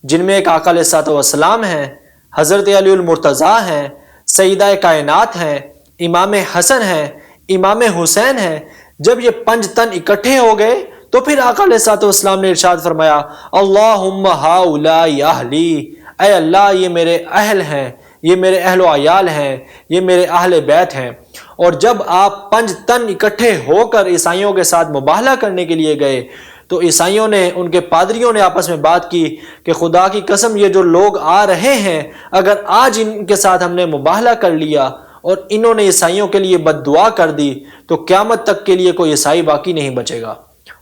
جن میں ایک آقا علیہ الصلوۃ والسلام ہیں، حضرت علی المرتضیٰ ہیں، سیدہ کائنات ہیں، امام حسن ہیں، امام حسین ہیں، جب یہ 5 تن اکٹھے ہو گئے تو پھر آقا علیہ الصلوۃ والسلام نے ارشاد فرمایا، اللہم ہؤلاء اہلی، اے اللہ یہ میرے اہل ہیں، یہ میرے اہل و عیال ہیں، یہ میرے اہل بیت ہیں۔ اور جب آپ 5 تن اکٹھے ہو کر عیسائیوں کے ساتھ مباہلہ کرنے کے لیے گئے تو عیسائیوں نے، ان کے پادریوں نے آپس میں بات کی کہ خدا کی قسم یہ جو لوگ آ رہے ہیں، اگر آج ان کے ساتھ ہم نے مباہلہ کر لیا اور انہوں نے عیسائیوں کے لیے بد دعا کر دی تو قیامت تک کے لیے کوئی عیسائی باقی نہیں بچے گا۔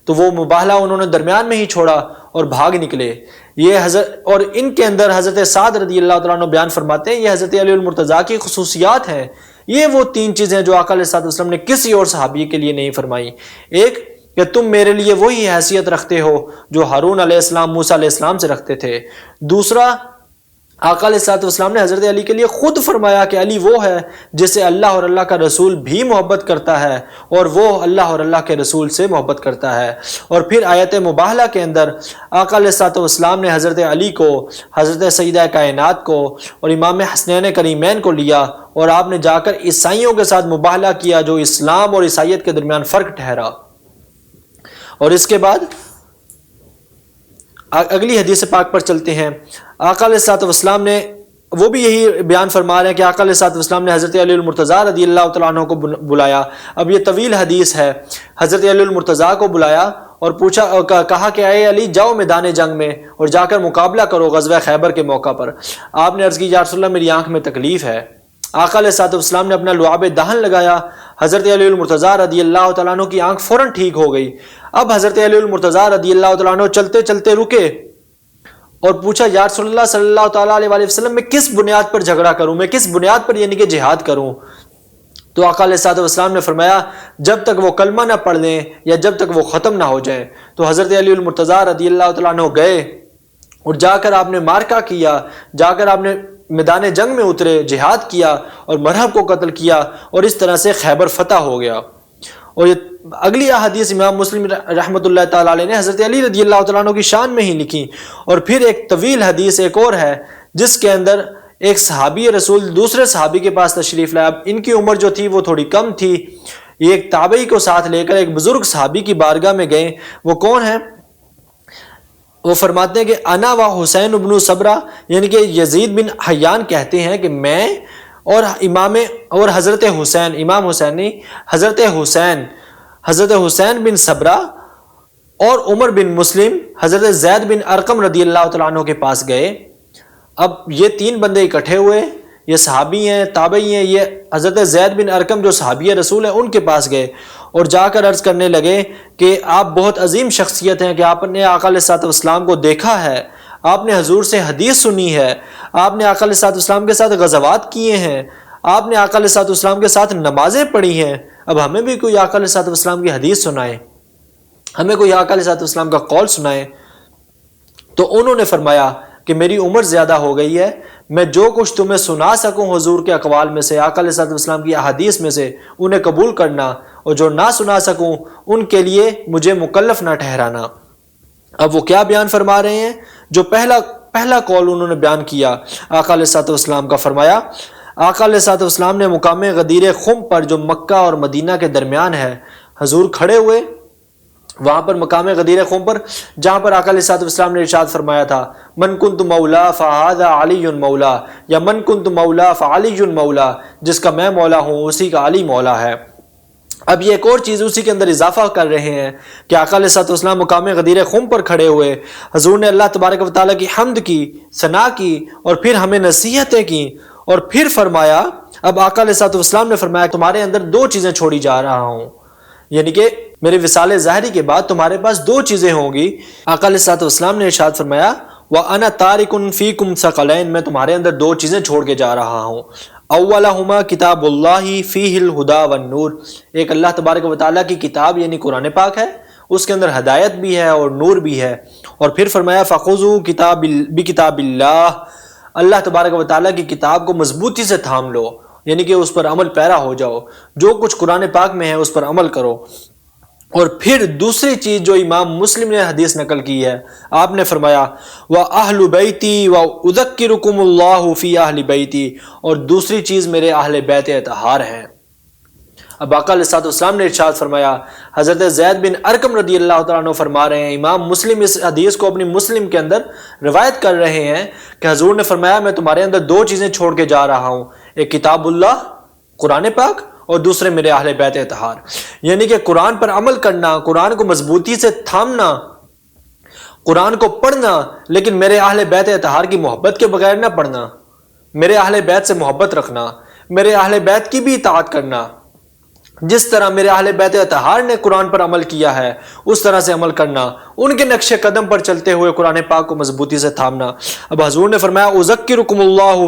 تو وہ مباہلہ انہوں نے درمیان میں ہی چھوڑا اور بھاگ نکلے۔ یہ حضرت، اور ان کے اندر حضرت سعد رضی اللہ تعالیٰ عنہ بیان فرماتے ہیں، یہ حضرت علی المرتضیٰ کی خصوصیات ہیں۔ یہ وہ 3 چیزیں جو آقا علیہ الصلوۃ والسلام نے کسی اور صحابی کے لیے نہیں فرمائی۔ ایک کہ تم میرے لیے وہی حیثیت رکھتے ہو جو ہارون علیہ السلام موسیٰ علیہ السلام سے رکھتے تھے۔ دوسرا، آقا علیہ الصلوۃ والسلام نے حضرت علی کے لیے خود فرمایا کہ علی وہ ہے جس سے اللہ اور اللہ کا رسول بھی محبت کرتا ہے، اور وہ اللہ اور اللہ کے رسول سے محبت کرتا ہے۔ اور پھر آیت مباہلہ کے اندر آقا علیہ الصلوۃ والسلام نے حضرت علی کو، حضرت سیدہ کائنات کو اور امام حسنین کریمین کو لیا، اور آپ نے جا کر عیسائیوں کے ساتھ مباہلہ کیا جو اسلام اور عیسائیت کے درمیان فرق ٹھہرا۔ اور اس کے بعد اگلی حدیث پاک پر چلتے ہیں۔ آقا علیہ الصلوۃ والسلام نے، وہ بھی یہی بیان فرما رہے ہیں کہ آقا علیہ الصلوۃ والسلام نے حضرت علی المرتضیٰ رضی اللہ تعالیٰ عنہ کو بلایا۔ اب یہ طویل حدیث ہے۔ حضرت علی المرتضیٰ کو بلایا اور پوچھا، کہا کہ اے علی جاؤ میدان جنگ میں اور جا کر مقابلہ کرو غزوہ خیبر کے موقع پر۔ آپ نے عرض کی یا رسول اللہ میری آنکھ میں تکلیف ہے۔ آقا علیہ الصلوۃ والسلام نے اپنا لعاب دہن لگایا، حضرت علی المرتضیٰ رضی اللہ تعالیٰ عنہ کی آنکھ فوراً ٹھیک ہو گئی۔ اب حضرت علی المرتضیٰ رضی اللہ تعالیٰ عنہ چلتے چلتے رکے اور پوچھا یا رسول اللہ صلی اللہ تعالیٰ علیہ وسلم میں کس بنیاد پر جھگڑا کروں، میں کس بنیاد پر یعنی کہ جہاد کروں؟ تو آقا علیہ الصلوۃ والسلام نے فرمایا جب تک وہ کلمہ نہ پڑھ لیں یا جب تک وہ ختم نہ ہو جائیں۔ تو حضرت علی المرتضیٰ رضی اللہ تعالیٰ عنہ گئے اور جا کر آپ نے مارکہ کیا، جا کر آپ نے میدان جنگ میں اترے، جہاد کیا اور مرہب کو قتل کیا، اور اس طرح سے خیبر فتح ہو گیا۔ اور یہ اگلی احادیث امام مسلم رحمۃ اللہ تعالیٰ علیہ نے حضرت علی رضی اللہ تعالیٰ عنہ کی شان میں ہی لکھی۔ اور پھر ایک طویل حدیث ایک اور ہے جس کے اندر ایک صحابی رسول دوسرے صحابی کے پاس تشریف لایا۔ اب ان کی عمر جو تھی وہ تھوڑی کم تھی، یہ ایک تابعی کو ساتھ لے کر ایک بزرگ صحابی کی بارگاہ میں گئے۔ وہ کون ہیں؟ وہ فرماتے ہیں کہ انا و حسین ابن صبرہ، یعنی کہ یزید بن حیان کہتے ہیں کہ میں اور حضرت حسین، امام حسین نہیں، حضرت حسین بن صبرہ اور عمر بن مسلم حضرت زید بن ارقم رضی اللہ تعالیٰ عنہ کے پاس گئے۔ اب یہ 3 بندے اکٹھے ہوئے، یہ صحابی ہیں، تابعی ہیں، یہ حضرت زید بن ارقم جو صحابی رسول ہیں ان کے پاس گئے اور جا کر عرض کرنے لگے کہ آپ بہت عظیم شخصیت ہیں، کہ آپ نے آقا علیہ الصلوۃ والسلام کو دیکھا ہے، آپ نے حضور سے حدیث سنی ہے، آپ نے آقا علیہ الصلوۃ والسلام کے ساتھ غزوات کیے ہیں، آپ نے آقا علیہ الصلوۃ والسلام کے ساتھ نمازیں پڑھی ہیں، اب ہمیں بھی کوئی آقا علیہ الصلوۃ والسلام کی حدیث سنائے، ہمیں کوئی آقا علیہ الصلوۃ والسلام کا قول سنائے۔ تو انہوں نے فرمایا کہ میری عمر زیادہ ہو گئی ہے، میں جو کچھ تمہیں سنا سکوں حضور کے اقوال میں سے، آقا علیہ الصلوۃ والسلام کی احادیث میں سے، انہیں قبول کرنا، اور جو نہ سنا سکوں ان کے لیے مجھے مکلف نہ ٹھہرانا۔ اب وہ کیا بیان فرما رہے ہیں؟ جو پہلا قول انہوں نے بیان کیا آقا علیہ الصلوۃ والسلام کا، فرمایا آقا علیہ الصلوۃ والسلام نے مقام غدیر خم پر جو مکہ اور مدینہ کے درمیان ہے، حضور کھڑے ہوئے وہاں پر مقام غدیر خم پر، جہاں پر آقا علیہ الصلوۃ والسلام نے ارشاد فرمایا تھا من کنت مولا فہذا علی مولا، یا من کنت مولا فعلی مولا، جس کا میں مولا ہوں اسی کا علی مولا ہے۔ اب یہ ایک اور چیز اسی کے اندر اضافہ کر رہے ہیں کہ آقا علیہ الصلوۃ والسلام مقام غدیر خم پر کھڑے ہوئے، حضور نے اللہ تبارک و تعالیٰ کی حمد کی، ثنا کی، اور پھر ہمیں نصیحتیں کی، اور پھر فرمایا، اب آقا علیہ الصلوۃ والسلام نے فرمایا تمہارے اندر 2 چیزیں چھوڑی جا رہا ہوں، یعنی کہ میرے وصال ظاہری کے بعد تمہارے پاس 2 چیزیں ہوں گی۔ آقا علیہ الصلوۃ والسلام نے ارشاد فرمایا وَأَنَا تَارِكٌ فِيكُمْ ثَقَلَيْنِ، میں تمہارے اندر 2 چیزیں چھوڑ کے جا رہا ہوں۔ اولہما کتاب اللہ فیہ الہدی والنور، ایک اللہ تبارک و تعالیٰ کی کتاب یعنی قرآن پاک ہے، اس کے اندر ہدایت بھی ہے اور نور بھی ہے۔ اور پھر فرمایا فخذوا بکتاب اللہ، اللہ تبارک و تعالیٰ کی کتاب کو مضبوطی سے تھام لو، یعنی کہ اس پر عمل پیرا ہو جاؤ، جو کچھ قرآن پاک میں ہے اس پر عمل کرو۔ اور پھر دوسری چیز جو امام مسلم نے حدیث نقل کی ہے، آپ نے فرمایا وَأَهْلُ بَيْتِي وَأُذَكِّرُكُمُ اللَّهُ فِي أَهْلِ بَيْتِي، اور دوسری چیز میرے اہل بیت اطہار ہیں۔ اب آقا علیہ الصلوۃ والسلام نے ارشاد فرمایا، حضرت زید بن ارقم رضی اللہ تعالیٰ عنہ فرما رہے ہیں، امام مسلم اس حدیث کو اپنی مسلم کے اندر روایت کر رہے ہیں کہ حضور نے فرمایا میں تمہارے اندر دو چیزیں چھوڑ کے جا رہا ہوں، ایک کتاب اللہ قرآن پاک، اور دوسرے میرے اہل بیت اطہار، یعنی کہ قرآن پر عمل کرنا، قرآن کو مضبوطی سے تھامنا، قرآن کو پڑھنا، لیکن میرے اہل بیت اطہار کی محبت کے بغیر نہ پڑھنا، میرے اہل بیت سے محبت رکھنا، میرے اہل بیت کی بھی اطاعت کرنا، جس طرح میرے اہل بیت اطہار نے قرآن پر عمل کیا ہے اس طرح سے عمل کرنا، ان کے نقش قدم پر چلتے ہوئے قرآن پاک کو مضبوطی سے تھامنا۔ اب حضور نے فرمایا اذکرکم اللہ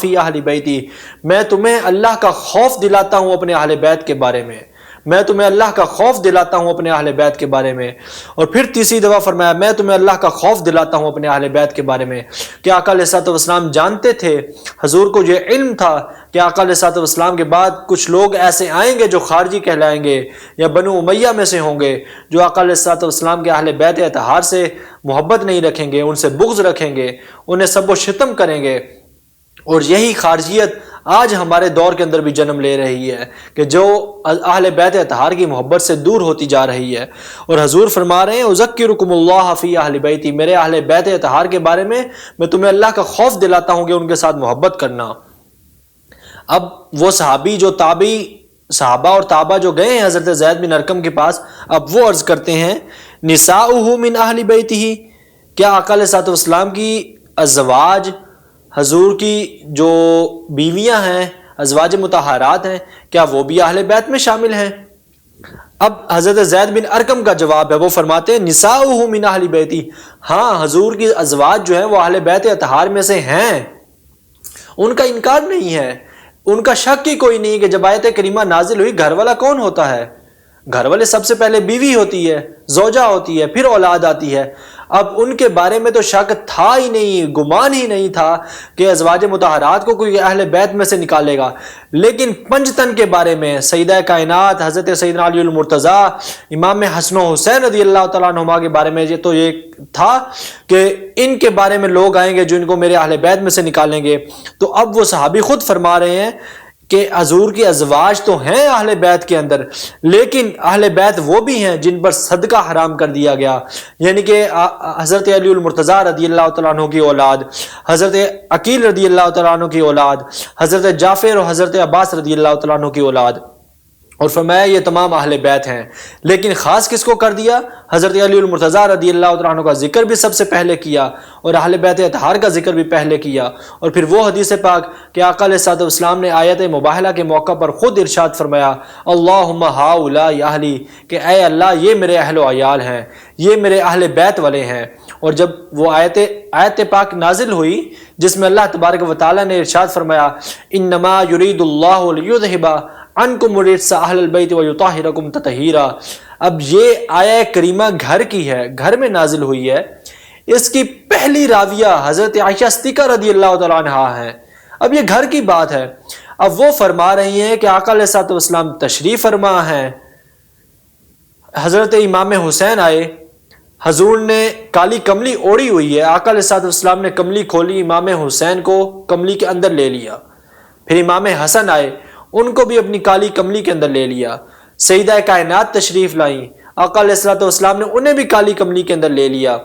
فی اہل بیتی، میں تمہیں اللہ کا خوف دلاتا ہوں اپنے اہل بیت کے بارے میں، میں تمہیں اللہ کا خوف دلاتا ہوں اپنے اہل بیت کے بارے میں۔ اور پھر تیسری دفعہ فرمایا میں تمہیں اللہ کا خوف دلاتا ہوں اپنے اہل بیت کے بارے میں، کہ آقا علیہ الصلوۃ والسلام جانتے تھے، حضور کو یہ علم تھا کہ آقا علیہ الصلوۃ والسلام کے بعد کچھ لوگ ایسے آئیں گے جو خارجی کہلائیں گے یا بنو امیہ میں سے ہوں گے، جو آقا علیہ الصلوۃ والسلام کے اہل بیت اطہار سے محبت نہیں رکھیں گے، ان سے بغض رکھیں گے، انہیں سب و شتم کریں گے۔ اور یہی خارجیت آج ہمارے دور کے اندر بھی جنم لے رہی ہے کہ جو اہل بیت اطہار کی محبت سے دور ہوتی جا رہی ہے۔ اور حضور فرما رہے ہیں اذکرکم اللہ فی اہل بیتی، میرے اہل بیت اطہار کے بارے میں میں تمہیں اللہ کا خوف دلاتا ہوں کہ ان کے ساتھ محبت کرنا۔ اب وہ صحابی جو صحابہ اور تابع جو گئے ہیں حضرت زید بن ارقم کے پاس، اب وہ عرض کرتے ہیں نساؤہ من اہل بیتہ، کیا آقا علیہ الصلوۃ والسلام کی ازواج، حضور کی جو بیویاں ہیں، ازواج مطہرات ہیں، کیا وہ بھی اہل بیت میں شامل ہیں؟ اب حضرت زید بن ارقم کا جواب ہے، وہ فرماتے ہیں نساؤہ من اہل بیتی، ہاں حضور کی ازواج جو ہیں وہ اہل بیت اطہار میں سے ہیں، ان کا انکار نہیں ہے، ان کا شک ہی کوئی نہیں کہ جب آیت کریمہ نازل ہوئی گھر والا کون ہوتا ہے؟ گھر والے سب سے پہلے بیوی ہوتی ہے، زوجہ ہوتی ہے، پھر اولاد آتی ہے۔ اب ان کے بارے میں تو شک تھا ہی نہیں، گمان ہی نہیں تھا کہ ازواج مطہرات کو کوئی اہل بیت میں سے نکالے گا، لیکن پنجتن کے بارے میں سیدہ کائنات حضرت سیدنا علی المرتضیٰ، امام حسن و حسین رضی اللہ تعالیٰ عنہما کے بارے میں تو یہ تھا کہ ان کے بارے میں لوگ آئیں گے جو ان کو میرے اہل بیت میں سے نکالیں گے۔ تو اب وہ صحابی خود فرما رہے ہیں کہ حضور کی ازواج تو ہیں اہل بیت کے اندر، لیکن اہل بیت وہ بھی ہیں جن پر صدقہ حرام کر دیا گیا، یعنی کہ حضرت علی المرتضیٰ رضی اللہ تعالیٰ عنہ کی اولاد، حضرت عقیل رضی اللہ تعالیٰ عنہ کی اولاد، حضرت جعفر اور حضرت عباس رضی اللہ تعالیٰ عنہ کی اولاد، اور فرمایا یہ تمام اہل بیت ہیں۔ لیکن خاص کس کو کر دیا؟ حضرت علی المرتضیٰ رضی اللہ تعالیٰ عنہ کا ذکر بھی سب سے پہلے کیا، اور اہل بیت اطہار کا ذکر بھی پہلے کیا۔ اور پھر وہ حدیث پاک کہ آقا علیہ الصلوۃ والسلام نے آیت مباہلہ کے موقع پر خود ارشاد فرمایا اللہم ہؤلاء اہلی، کہ اے اللہ یہ میرے اہل و عیال ہیں، یہ میرے اہل بیت والے ہیں۔ اور جب وہ آیت پاک نازل ہوئی جس میں اللہ تبارک و تعالیٰ نے ارشاد فرمایا انما یرید اللہ لیذھب عنکم الرجس اہل البیت ویطہرکم تطہیرا، اب یہ آیہ کریمہ گھر کی ہے، گھر میں نازل ہوئی ہے، اس کی پہلی راویہ حضرت عائشہ صدیقہ رضی اللہ تعالیٰ عنہا ہے۔ اب یہ گھر کی بات ہے، اب وہ فرما رہی ہیں کہ آقا علیہ الصلوۃ والسلام تشریف فرما ہیں، حضرت امام حسین آئے، حضور نے کالی کملی اوڑی ہوئی ہے، آقا علیہ الصلوۃ والسلام نے کملی کھولی، امام حسین کو کملی کے اندر لے لیا، پھر امام حسن آئے، ان کو بھی اپنی کالی کملی کے اندر لے لیا، سیدہ کائنات تشریف لائیں، آقا علیہ الصلوۃ والسلام نے انہیں بھی کالی کملی کے اندر لے لیا،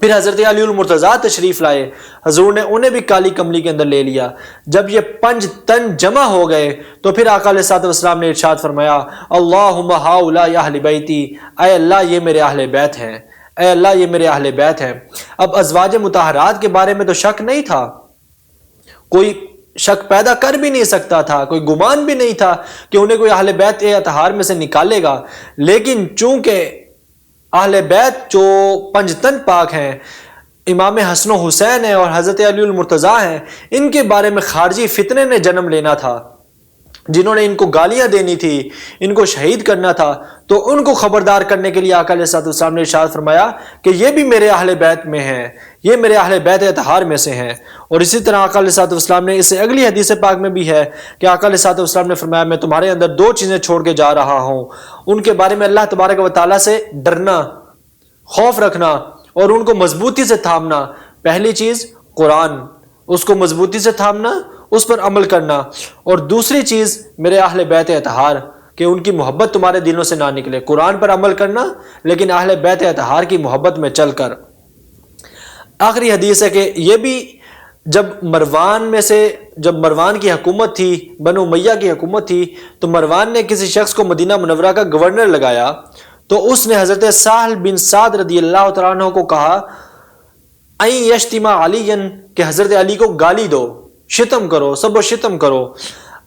پھر حضرت علی المرتضیٰ تشریف لائے، حضور نے انہیں بھی کالی کملی کے اندر لے لیا۔ جب یہ 5 تن جمع ہو گئے تو پھر آقا علیہ الصلوۃ والسلام نے ارشاد فرمایا اللہم ہؤلاء اہل بیتی، اے اللہ یہ میرے اہل بیت ہیں، اے اللہ یہ میرے اہل بیت ہیں۔ اب ازواج مطہرات کے بارے میں تو شک نہیں تھا، کوئی شک پیدا کر بھی نہیں سکتا تھا، کوئی گمان بھی نہیں تھا کہ انہیں کوئی اہل بیت اطہار میں سے نکالے گا، لیکن چونکہ اہل بیت جو 5 تن پاک ہیں، امام حسن و حسین ہیں اور حضرت علی المرتضیٰ ہیں، ان کے بارے میں خارجی فتنے نے جنم لینا تھا، جنہوں نے ان کو گالیاں دینی تھی، ان کو شہید کرنا تھا، تو ان کو خبردار کرنے کے لیے آقا علیہ الصلوۃ والسلام نے ارشاد فرمایا کہ یہ بھی میرے اہل بیت میں ہیں، یہ میرے اہل بیت اطہار میں سے ہیں۔ اور اسی طرح آقا علیہ الصلوۃ والسلام نے، اس سے اگلی حدیث پاک میں بھی ہے کہ آقا علیہ الصلوۃ والسلام نے فرمایا میں تمہارے اندر دو چیزیں چھوڑ کے جا رہا ہوں، ان کے بارے میں اللہ تبارک و تعالیٰ سے ڈرنا، خوف رکھنا اور ان کو مضبوطی سے تھامنا۔ پہلی چیز قرآن، اس کو مضبوطی سے تھامنا، اس پر عمل کرنا، اور دوسری چیز میرے اہل بیت اطہار، کہ ان کی محبت تمہارے دلوں سے نہ نکلے۔ قرآن پر عمل کرنا لیکن اہل بیت اطہار کی محبت میں چل کر۔ آخری حدیث ہے کہ یہ بھی جب مروان کی حکومت تھی، بنو امیہ کی حکومت تھی، تو مروان نے کسی شخص کو مدینہ منورہ کا گورنر لگایا، تو اس نے حضرت سہل بن سعد رضی اللہ تعالیٰ عنہ کو کہا این یشتم علی، کہ حضرت علی کو گالی دو، شتم کرو، سب و شتم کرو۔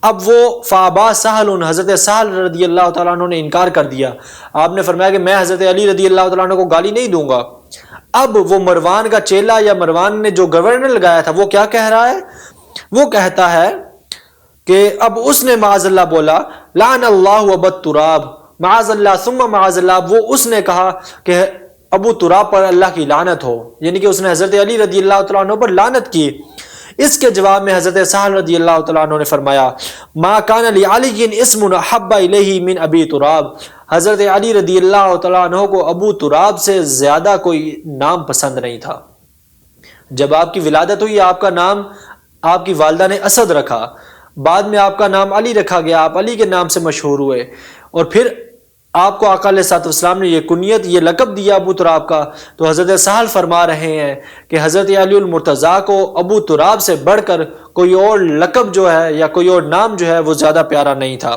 اب وہ فابا سہل، حضرت سہل رضی اللہ تعالیٰ عنہ نے انکار کر دیا۔ آپ نے فرمایا کہ میں حضرت علی رضی اللہ تعالیٰ عنہ کو گالی نہیں دوں گا۔ اب وہ مروان کا چیلا یا مروان نے جو گورنر لگایا تھا وہ کیا کہہ رہا ہے؟ وہ کہتا ہے کہ اب اس نے معاذ اللہ بولا لعن اللہ ابا تراب، معاذ اللہ ثم معاذ اللہ، وہ اس نے کہا کہ ابو تراب پر اللہ کی لعنت ہو، یعنی کہ اس نے حضرت علی رضی اللہ تعالیٰ عنہ پر لعنت کی۔ اس کے جواب میں حضرت سہل رضی اللہ تعالیٰ عنہ نے فرمایا ما کان لعلی اسم احب الیہ من ابی تراب، حضرت علی رضی اللہ تعالیٰ عنہ کو ابو تراب سے زیادہ کوئی نام پسند نہیں تھا۔ جب آپ کی ولادت ہوئی آپ کا نام آپ کی والدہ نے اسد رکھا، بعد میں آپ کا نام علی رکھا گیا، آپ علی کے نام سے مشہور ہوئے، اور پھر آپ کو آقا علیہ الصلوۃ والسلام نے یہ کنیت، یہ لقب دیا ابو تراب کا۔ تو حضرت سہل فرما رہے ہیں کہ حضرت علی المرتضیٰ کو ابو تراب سے بڑھ کر کوئی اور لقب جو ہے یا کوئی اور نام جو ہے وہ زیادہ پیارا نہیں تھا۔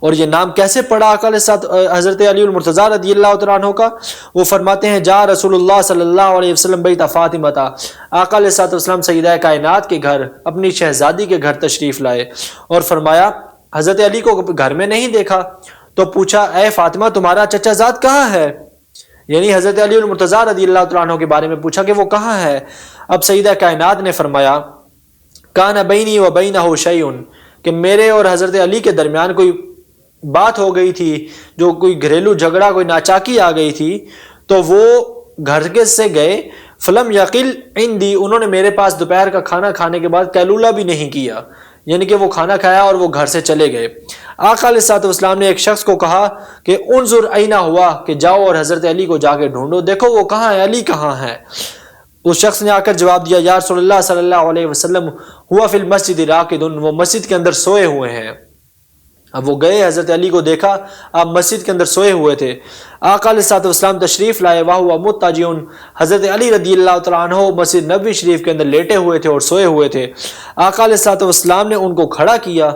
اور یہ نام کیسے پڑا آقا علیہ حضرت علی المرتضیٰ رضی اللہ تعالیٰ عنہ کا؟ وہ فرماتے ہیں جا رسول اللہ صلی اللہ علیہ وسلم بیت فاطمہ، آقا علیہ الصلوۃ والسلام سیدہ کائنات کے گھر، اپنی شہزادی کے گھر تشریف لائے، اور فرمایا حضرت علی کو گھر میں نہیں دیکھا، تو پوچھا اے فاطمہ تمہارا چچا زاد کہاں ہے؟ یعنی حضرت علی المرتضیٰ رضی اللہ تعالیٰ عنہ کے بارے میں پوچھا کہ وہ کہاں ہے۔ اب سیدہ کائنات نے فرمایا کان بینی و بینہ شیء، کہ میرے اور حضرت علی کے درمیان کوئی بات ہو گئی تھی، جو کوئی گھریلو جھگڑا، کوئی ناچاکی آ گئی تھی، تو وہ گھر کے سے گئے، فلم یقل عندی، انہوں نے میرے پاس دوپہر کا کھانا کھانے کے بعد قیلولہ بھی نہیں کیا، یعنی کہ وہ کھانا کھایا اور وہ گھر سے چلے گئے۔ آقا علیہ الصلوۃ والسلام نے ایک شخص کو کہا کہ انظر اینہ ہوا، کہ جاؤ اور حضرت علی کو جا کے ڈھونڈو، دیکھو وہ کہاں ہے، علی کہاں ہے۔ اس شخص نے آ کر جواب دیا یا رسول اللہ صلی اللہ علیہ وسلم ہوا فی المسجد راقد، وہ مسجد کے اندر سوئے ہوئے ہیں۔ اب وہ گئے، حضرت علی کو دیکھا، آپ مسجد کے اندر سوئے ہوئے تھے۔ آقا علیہ الصلوۃ والسلام تشریف لائے، وہو مضطجع، حضرت علی رضی اللہ تعالیٰ عنہ مسجد نبوی شریف کے اندر لیٹے ہوئے تھے اور سوئے ہوئے تھے۔ آقا علیہ الصلوۃ والسلام نے ان کو کھڑا کیا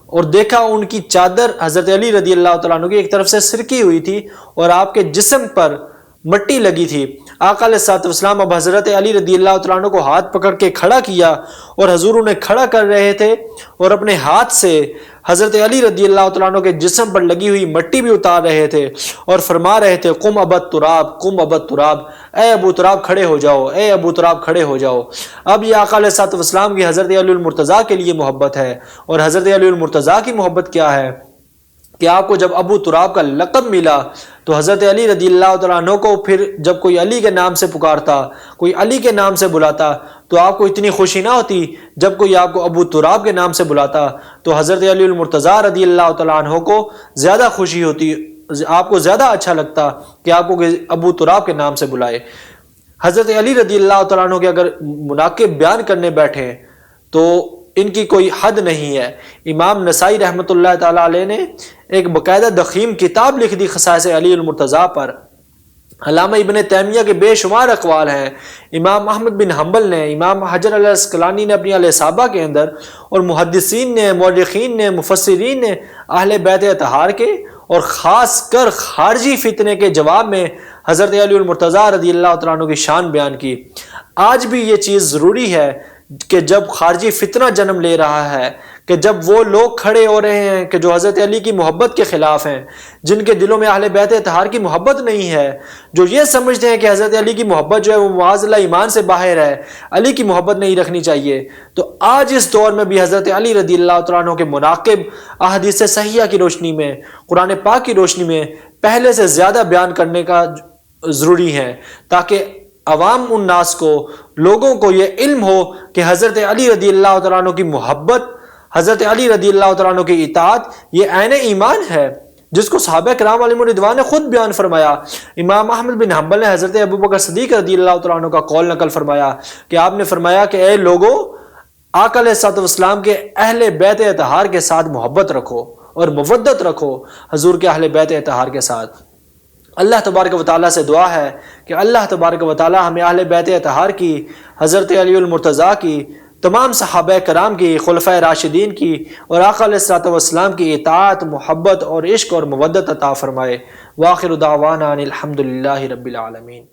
اور دیکھا ان کی چادر حضرت علی رضی اللہ تعالیٰ عنہ کی ایک طرف سے سرکی ہوئی تھی اور آپ کے جسم پر مٹی لگی تھی۔ آقا علیہ الصلوۃ والسلام اب حضرت علی رضی اللہ تعالیٰ عنہ کو ہاتھ پکڑ کے کھڑا کیا، اور حضور انہیں کھڑا کر رہے تھے اور اپنے ہاتھ سے حضرت علی رضی اللہ تعالیٰ عنہ کے جسم پر لگی ہوئی مٹی بھی اتار رہے تھے اور فرما رہے تھے قم ابا تراب، قم ابا تراب، اے ابو تراب کھڑے ہو جاؤ، اے ابو تراب کھڑے ہو جاؤ۔ اب یہ آقا علیہ الصلوۃ والسلام کی حضرت علی المرتضیٰ کے لیے محبت ہے، اور حضرت علی المرتضیٰ کی محبت کیا ہے کہ آپ کو جب ابو تراب کا لقب ملا تو حضرت علی رضی اللہ تعالیٰ عنہ کو پھر جب کوئی علی کے نام سے پکارتا، کوئی علی کے نام سے بلاتا، تو آپ کو اتنی خوشی نہ ہوتی۔ جب کوئی آپ کو ابو تراب کے نام سے بلاتا تو حضرت علی المرتضیٰ رضی اللہ تعالیٰ عنہ کو زیادہ خوشی ہوتی، آپ کو زیادہ اچھا لگتا کہ آپ کو ابو تراب کے نام سے بلائے۔ حضرت علی رضی اللہ تعالیٰ عنہ کے اگر مناقب بیان کرنے بیٹھے تو ان کی کوئی حد نہیں ہے۔ امام نسائی رحمۃ اللہ تعالیٰ علیہ نے ایک باقاعدہ ضخیم کتاب لکھ دی خصائص علی المرتضیٰ پر۔ علامہ ابن تیمیہ کے بے شمار اقوال ہیں، امام احمد بن حنبل نے، امام حجر العسقلانی نے اپنی الاصابہ کے اندر، اور محدثین نے، مورخین نے، مفسرین نے اہل بیت اطہار کے اور خاص کر خارجی فتنے کے جواب میں حضرت علی المرتضیٰ رضی اللہ تعالیٰ عنہ کی شان بیان کی۔ آج بھی یہ چیز ضروری ہے کہ جب خارجی فتنہ جنم لے رہا ہے، کہ جب وہ لوگ کھڑے ہو رہے ہیں کہ جو حضرت علی کی محبت کے خلاف ہیں، جن کے دلوں میں اہل بیت اطہار کی محبت نہیں ہے، جو یہ سمجھتے ہیں کہ حضرت علی کی محبت جو ہے وہ معاذ اللہ ایمان سے باہر ہے، علی کی محبت نہیں رکھنی چاہیے، تو آج اس دور میں بھی حضرت علی رضی اللہ تعالیٰ عنہ کے مناقب احادیث صحیحہ کی روشنی میں، قرآن پاک کی روشنی میں پہلے سے زیادہ بیان کرنے کا ضروری ہے، تاکہ عوام الناس کو، لوگوں کو یہ علم ہو کہ حضرت علی رضی اللہ تعالیٰ عنہ کی محبت، حضرت علی رضی اللہ تعالیٰ عنہ کی اطاعت یہ عین ایمان ہے، جس کو صحابہ کرام علیہم الرضوان نے خود بیان فرمایا۔ امام احمد بن حنبل نے حضرت ابوبکر صدیق رضی اللہ تعالیٰ عنہ کا قول نقل فرمایا کہ آپ نے فرمایا کہ اے لوگو، آقا علیہ الصلوۃ والسلام کے اہل بیت اطہار کے ساتھ محبت رکھو اور مودت رکھو حضور کے اہل بیت اطہار کے ساتھ۔ اللہ تبارک و تعالیٰ سے دعا ہے کہ اللہ تبارک و تعالیٰ ہمیں اہل بیت اطہار کی، حضرت علی المرتضیٰ کی، تمام صحابہ کرام کی، خلفۂ راشدین کی اور آقا علیہ الصلوۃ والسلام کی اطاعت، محبت اور عشق اور مودت عطا فرمائے۔ وآخر دعوانا ان الحمد للہ رب العالمین۔